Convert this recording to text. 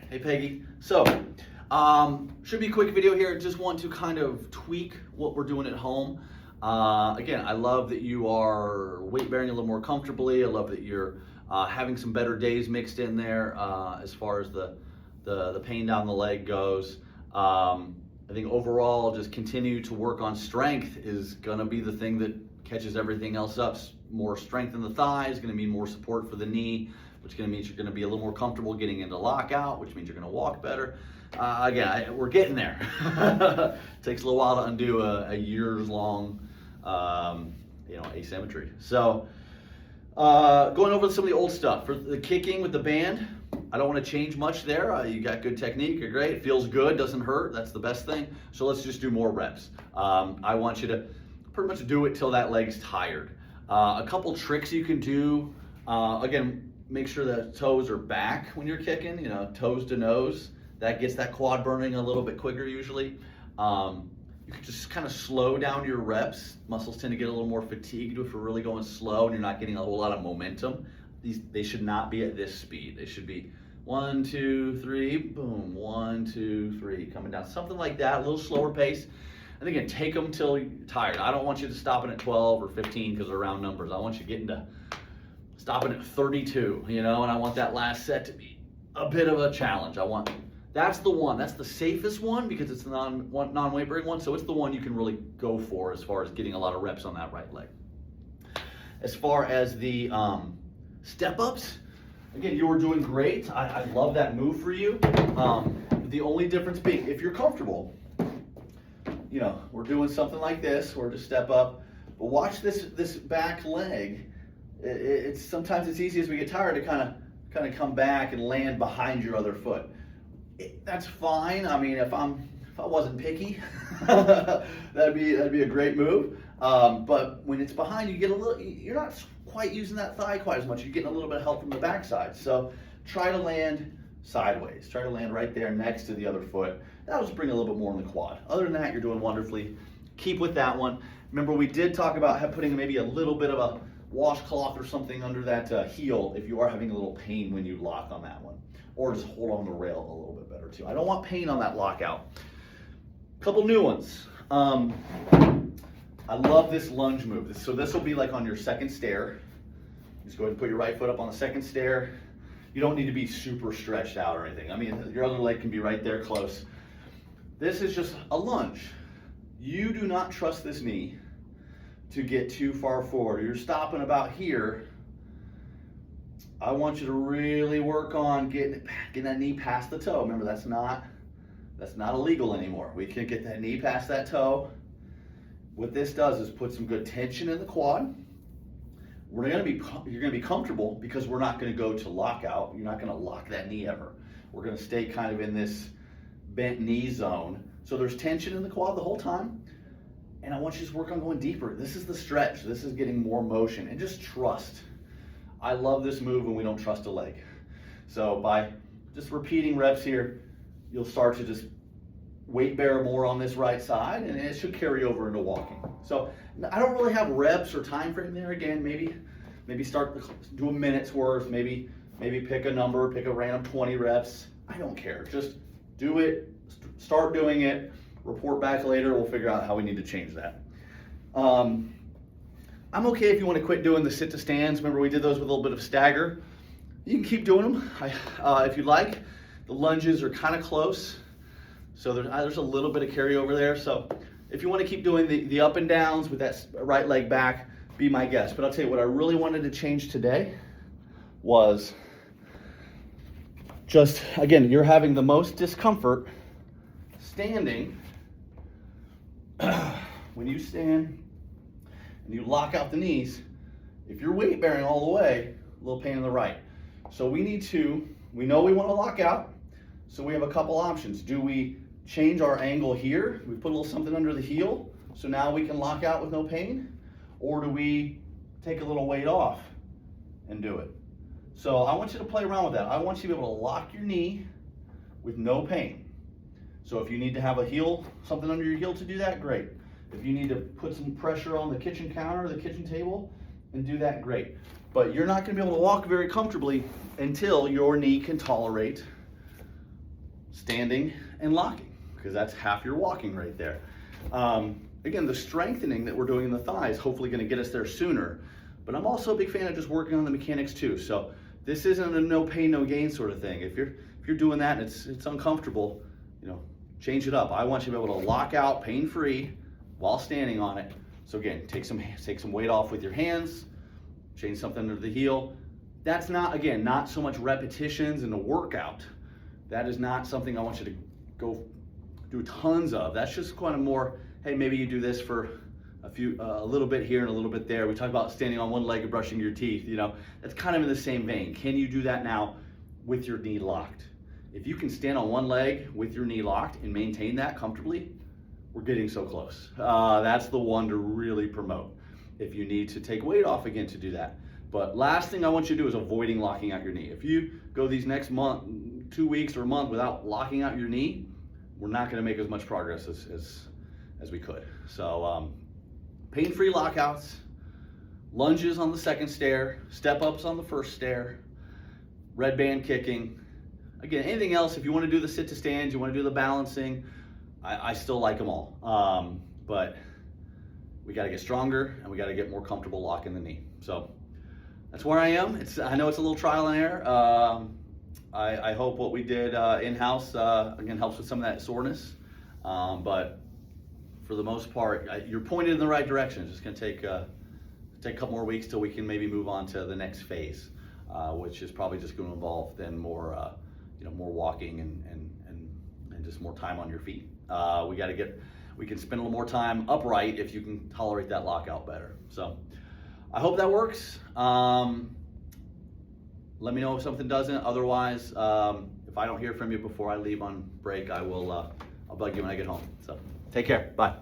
Hey Peggy. Should be a quick video here. Just want to kind of tweak what we're doing at home. Again, I love that you are weight bearing a little more comfortably. I love that you're having some better days mixed in there as far as the pain down the leg goes. I think overall, just continue to work on strength is going to be the thing that catches everything else up. More strength in the thigh is going to mean more support for the knee, which going to mean you're going to be a little more comfortable getting into lockout, which means you're going to walk better. We're getting there. It takes a little while to undo a years long, asymmetry. So, going over some of the old stuff for the kicking with the band. I don't want to change much there. You got good technique, you're great. It feels good, doesn't hurt. That's the best thing. So let's just do more reps. I want you to pretty much do it till that leg's tired. A couple tricks you can do. Again, make sure the toes are back when you're kicking, toes to nose. That gets that quad burning a little bit quicker usually. You can just kind of slow down your reps. Muscles tend to get a little more fatigued if we're really going slow and you're not getting a whole lot of momentum. They should not be at this speed. They should be 1, 2, 3, boom, 1, 2, 3, coming down. Something like that, a little slower pace. And again, take them till you're tired. I don't want you to stopping at 12 or 15 because they're round numbers. I want you getting to stopping at 32, and I want that last set to be a bit of a challenge. That's the one. That's the safest one because it's the non-weight bearing one. So it's the one you can really go for as far as getting a lot of reps on that right leg. As far as the step ups, again, you were doing great. I love that move for you. The only difference being, if you're comfortable, we're doing something like this, or to step up. But watch this back leg. Sometimes it's easy as we get tired to kind of come back and land behind your other foot. That's fine. I mean, if I wasn't picky, that'd be a great move. But when it's behind, you're not quite using that thigh quite as much. You're getting a little bit of help from the backside. So try to land sideways. Try to land right there next to the other foot. That'll just bring a little bit more in the quad. Other than that, you're doing wonderfully. Keep with that one. Remember, we did talk about putting maybe a little bit of a washcloth or something under that heel if you are having a little pain when you lock on that one. Or just hold on the rail a little bit better too. I don't want pain on that lockout. Couple new ones. I love this lunge move. So this will be like on your second stair. Just go ahead and put your right foot up on the second stair. You don't need to be super stretched out or anything. I mean, your other leg can be right there close. This is just a lunge. You do not trust this knee to get too far forward. You're stopping about here. I want you to really work on getting that knee past the toe. Remember, that's not illegal anymore. We can get that knee past that toe. What this does is put some good tension in the quad. You're gonna be comfortable because we're not gonna go to lockout. You're not gonna lock that knee ever. We're gonna stay kind of in this bent knee zone. So there's tension in the quad the whole time. And I want you to just work on going deeper. This is the stretch. This is getting more motion, and just trust. I love this move when we don't trust a leg. So by just repeating reps here, you'll start to just weight bear more on this right side, and it should carry over into walking. So I don't really have reps or time frame there. Again, maybe start do a minute's worth, maybe pick a number, pick a random 20 reps. I don't care. Just do it, start doing it, report back later. We'll figure out how we need to change that. I'm okay if you want to quit doing the sit to stands. Remember, we did those with a little bit of stagger. You can keep doing them if you'd like. The lunges are kind of close, so there's a little bit of carryover there. So if you want to keep doing the up and downs with that right leg back, be my guest. But I'll tell you what I really wanted to change today was just, again, you're having the most discomfort standing. When you stand and you lock out the knees, if you're weight bearing all the way, a little pain in the right. So we know we want to lock out, so we have a couple options. Do we change our angle here? We put a little something under the heel, so now we can lock out with no pain? Or do we take a little weight off and do it? So I want you to play around with that. I want you to be able to lock your knee with no pain. So if you need to have something under your heel to do that, great. If you need to put some pressure on the kitchen counter, the kitchen table, and do that, great. But you're not going to be able to walk very comfortably until your knee can tolerate standing and locking, because that's half your walking right there. Again, the strengthening that we're doing in the thigh is hopefully going to get us there sooner, but I'm also a big fan of just working on the mechanics too. So this isn't a no pain, no gain sort of thing. If you're doing that and it's uncomfortable, you know, change it up. I want you to be able to lock out pain-free while standing on it. So again, take some weight off with your hands, change something under the heel. That's not so much repetitions in a workout. That is not something I want you to go do tons of. That's just kind of more, hey, maybe you do this for a little bit here and a little bit there. We talked about standing on one leg and brushing your teeth, you know, that's kind of in the same vein. Can you do that now with your knee locked? If you can stand on one leg with your knee locked and maintain that comfortably, we're getting so close. That's the one to really promote. If you need to take weight off again to do that. But last thing I want you to do is avoiding locking out your knee. If you go these next month, 2 weeks or a month without locking out your knee, we're not going to make as much progress as we could. So pain-free lockouts, lunges on the second stair, step-ups on the first stair, red band kicking. Again, anything else, if you want to do the sit to stand, you want to do the balancing, I still like them all. But we got to get stronger and we got to get more comfortable locking the knee. So that's where I am. I know it's a little trial and error. I hope what we did in-house, again, helps with some of that soreness. But for the most part, you're pointed in the right direction. It's just going to take a couple more weeks till we can maybe move on to the next phase, which is probably just going to involve then more, more walking and just more time on your feet. We can spend a little more time upright if you can tolerate that lockout better. So I hope that works. Let me know if something doesn't. Otherwise, if I don't hear from you before I leave on break, I'll bug you when I get home. So take care. Bye.